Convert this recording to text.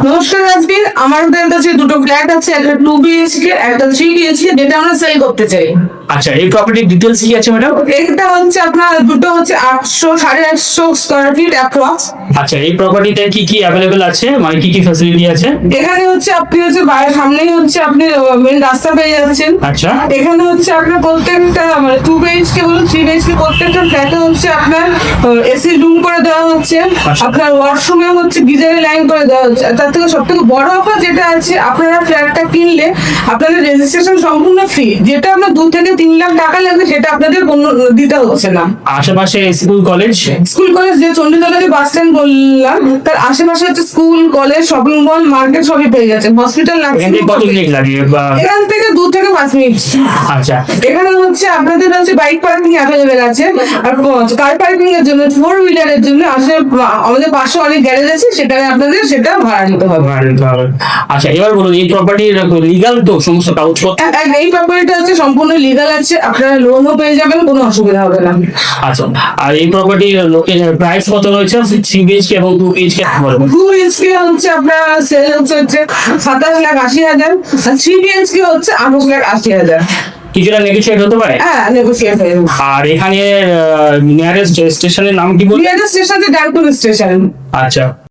নমস্কার রাজবীর, আমাদের কাছে দুটো ফ্ল্যাট আছে, একটা 2 BHK, একটা 3 BHK, যেটা আমরা সেল করতে চাই। আচ্ছা, এই প্রপার্টির ডিটেলস কি আছে ম্যাডাম? একটা হচ্ছে আপনার, দুটো হচ্ছে 800 সাড়ে 800 স্কোয়ার ফিট অ্যাপ্রক্স। আচ্ছা, এই প্রপার্টিতে কি কি অ্যাভেলেবল আছে, মানে কি কি ফ্যাসিলিটি আছে? এখানে হচ্ছে আপনি হচ্ছে বাইরের সামনেই হচ্ছে আপনি মেন রাস্তা পেয়ে যাচ্ছেন। আচ্ছা। এখানে হচ্ছে আপনার প্রত্যেকটা মানে 2 BHK বলুন 3 BHK প্রত্যেকটা ফ্ল্যাটে হচ্ছে আপনার এসি রুম করে দেওয়া হচ্ছে। আচ্ছা। আপনার ওয়াশরুমে হচ্ছে গিজারের লাইন করে দেওয়া হচ্ছে। আর তার থেকে সব থেকে বড় অফার যেটা আছে, আপনারা ফ্ল্যাটটা কিনলে আপনাদের রেজিস্ট্রেশন সম্পূর্ণ ফ্রি। যেটা আপনার 2 থেকে 3 লাখ টাকা লাগবে সেটা আপনাদের কোনো দিতে হচ্ছে না। আশেপাশে স্কুল কলেজ? স্কুল কলেজ, যে চণ্ডীতলা যে বাস স্ট্যান্ড বললাম তার আশেপাশে হচ্ছে school college shopping mall market সবই পেয়ে যাচ্ছে। হসপিটাল এখান থেকে কত মিনিট লাগে বা? এখান থেকে 2 থেকে 5 মিনিট। আচ্ছা। এখানে হচ্ছে আপনাদের হচ্ছে বাইক পার্কিং অ্যাভেলেবেল আছে, আর কার পার্কিং এর জন্য 4 হুইলারের জন্য আমাদের পাশে অনেক গ্যারেজ আছে, সেটাকে আপনাদের সেটা ভাড়া নিতে হবে। আচ্ছা, এবার বলুন এই প্রপার্টির লিগাল তো সমস্ত কাগজপত্র? এই প্রপার্টিটা হচ্ছে সম্পূর্ণ লিগাল আছে, আপনারা লোনও পেয়ে যাবেন, কোনো অসুবিধা হবে না। আচ্ছা, আর এই প্রপার্টির প্রাইস কত রয়েছে 3 BHK এবং 2 BHK? 2 BHK হচ্ছে আপনার সেল হচ্ছে 27,80,000, আর 3 BHK হচ্ছে 28,80,000। কিছুটা নেগোশিয়েট হতে পারে? হ্যাঁ, নেগোশিয়েট হয়ে যাবে। আর এখানে নিয়ারেস্ট স্টেশনের নাম কি বলুন? নিয়ারেস্ট স্টেশন হচ্ছে ডানকুনি স্টেশন। আচ্ছা।